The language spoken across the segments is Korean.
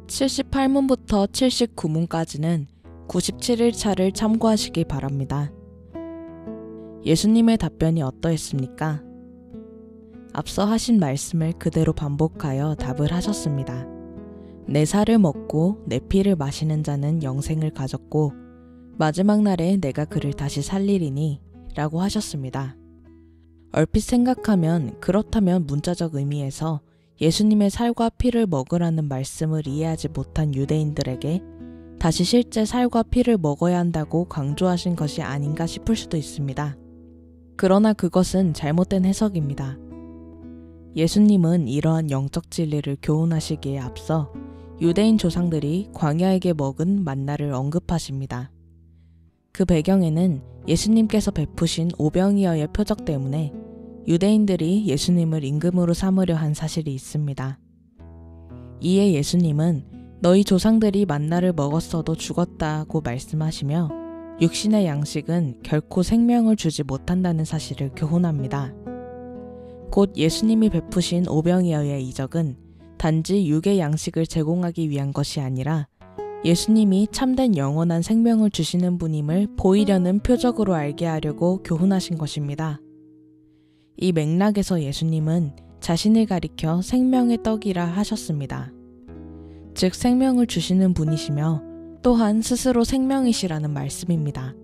78문부터 79문까지는 97일차를 참고하시기 바랍니다. 예수님의 답변이 어떠했습니까? 앞서 하신 말씀을 그대로 반복하여 답을 하셨습니다. 내 살을 먹고 내 피를 마시는 자는 영생을 가졌고 마지막 날에 내가 그를 다시 살리리니 라고 하셨습니다. 얼핏 생각하면 그렇다면 문자적 의미에서 예수님의 살과 피를 먹으라는 말씀을 이해하지 못한 유대인들에게 다시 실제 살과 피를 먹어야 한다고 강조하신 것이 아닌가 싶을 수도 있습니다. 그러나 그것은 잘못된 해석입니다. 예수님은 이러한 영적 진리를 교훈하시기에 앞서 유대인 조상들이 광야에게 먹은 만나를 언급하십니다. 그 배경에는 예수님께서 베푸신 오병이어의 표적 때문에 유대인들이 예수님을 임금으로 삼으려 한 사실이 있습니다. 이에 예수님은 너희 조상들이 만나를 먹었어도 죽었다고 말씀하시며 육신의 양식은 결코 생명을 주지 못한다는 사실을 교훈합니다. 곧 예수님이 베푸신 오병이어의 이적은 단지 육의 양식을 제공하기 위한 것이 아니라 예수님이 참된 영원한 생명을 주시는 분임을 보이려는 표적으로 알게 하려고 교훈하신 것입니다. 이 맥락에서 예수님은 자신을 가리켜 생명의 떡이라 하셨습니다. 즉 생명을 주시는 분이시며 또한 스스로 생명이시라는 말씀입니다.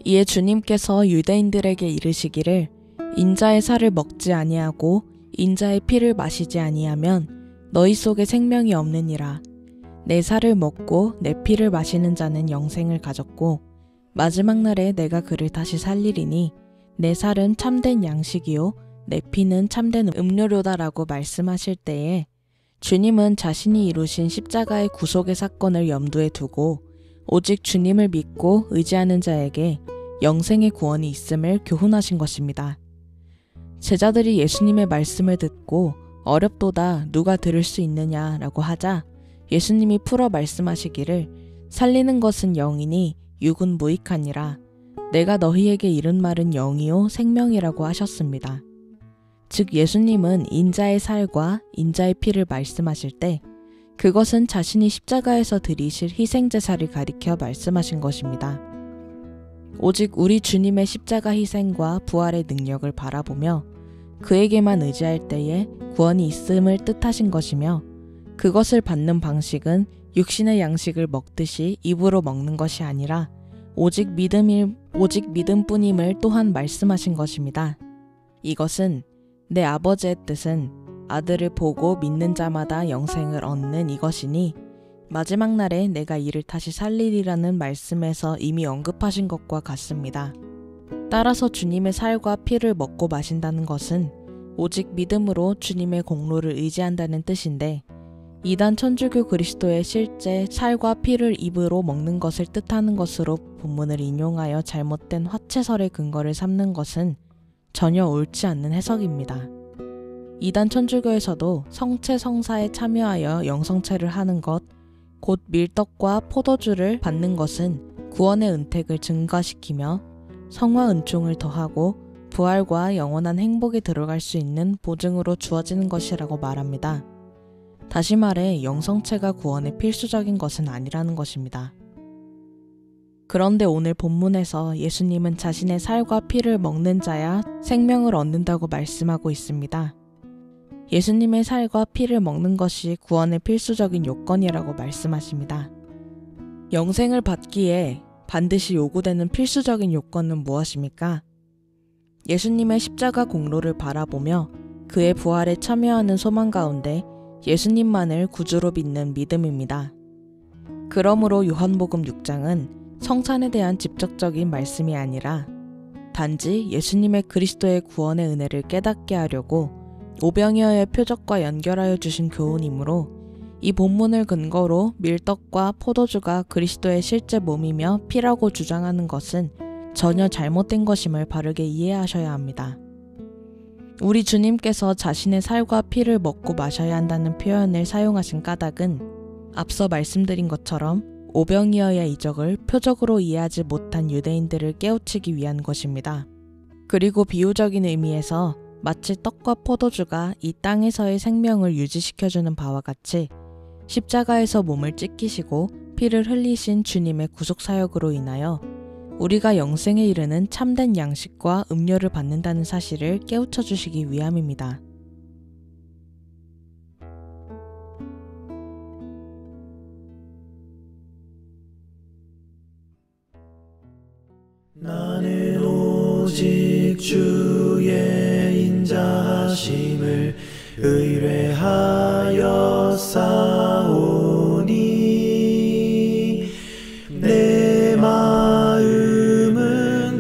이에 주님께서 유대인들에게 이르시기를 인자의 살을 먹지 아니하고 인자의 피를 마시지 아니하면 너희 속에 생명이 없느니라. 내 살을 먹고 내 피를 마시는 자는 영생을 가졌고 마지막 날에 내가 그를 다시 살리리니 내 살은 참된 양식이요 내 피는 참된 음료료다라고 말씀하실 때에 주님은 자신이 이루신 십자가의 구속의 사건을 염두에 두고 오직 주님을 믿고 의지하는 자에게 영생의 구원이 있음을 교훈하신 것입니다. 제자들이 예수님의 말씀을 듣고 어렵도다 누가 들을 수 있느냐라고 하자 예수님이 풀어 말씀하시기를 살리는 것은 영이니 육은 무익하니라. 내가 너희에게 이른 말은 영이요 생명이라고 하셨습니다. 즉 예수님은 인자의 살과 인자의 피를 말씀하실 때 그것은 자신이 십자가에서 드리실 희생제사를 가리켜 말씀하신 것입니다. 오직 우리 주님의 십자가 희생과 부활의 능력을 바라보며 그에게만 의지할 때에 구원이 있음을 뜻하신 것이며 그것을 받는 방식은 육신의 양식을 먹듯이 입으로 먹는 것이 아니라 오직 믿음뿐임을 또한 말씀하신 것입니다. 이것은 내 아버지의 뜻은 아들을 보고 믿는 자마다 영생을 얻는 이것이니 마지막 날에 내가 이를 다시 살리리라는 말씀에서 이미 언급하신 것과 같습니다. 따라서 주님의 살과 피를 먹고 마신다는 것은 오직 믿음으로 주님의 공로를 의지한다는 뜻인데 이단 천주교 그리스도의 실제 살과 피를 입으로 먹는 것을 뜻하는 것으로 본문을 인용하여 잘못된 화채설의 근거를 삼는 것은 전혀 옳지 않는 해석입니다. 이단 천주교에서도 성체 성사에 참여하여 영성체를 하는 것, 곧 밀떡과 포도주를 받는 것은 구원의 은택을 증가시키며 성화 은총을 더하고 부활과 영원한 행복에 들어갈 수 있는 보증으로 주어지는 것이라고 말합니다. 다시 말해 영성체가 구원에 필수적인 것은 아니라는 것입니다. 그런데 오늘 본문에서 예수님은 자신의 살과 피를 먹는 자야 생명을 얻는다고 말씀하고 있습니다. 예수님의 살과 피를 먹는 것이 구원의 필수적인 요건이라고 말씀하십니다. 영생을 받기에 반드시 요구되는 필수적인 요건은 무엇입니까? 예수님의 십자가 공로를 바라보며 그의 부활에 참여하는 소망 가운데 예수님만을 구주로 믿는 믿음입니다. 그러므로 요한복음 6장은 성찬에 대한 직접적인 말씀이 아니라 단지 예수님의 그리스도의 구원의 은혜를 깨닫게 하려고 오병이어의 표적과 연결하여 주신 교훈이므로 이 본문을 근거로 밀떡과 포도주가 그리스도의 실제 몸이며 피라고 주장하는 것은 전혀 잘못된 것임을 바르게 이해하셔야 합니다. 우리 주님께서 자신의 살과 피를 먹고 마셔야 한다는 표현을 사용하신 까닭은 앞서 말씀드린 것처럼 오병이어의 이적을 표적으로 이해하지 못한 유대인들을 깨우치기 위한 것입니다. 그리고 비유적인 의미에서 마치 떡과 포도주가 이 땅에서의 생명을 유지시켜주는 바와 같이 십자가에서 몸을 찢기시고 피를 흘리신 주님의 구속사역으로 인하여 우리가 영생에 이르는 참된 양식과 음료를 받는다는 사실을 깨우쳐 주시기 위함입니다. 나는 오직 주의 인자하심을 의뢰하여 싸우니 내 마음은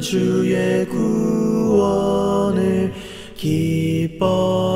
주의 구원을 기뻐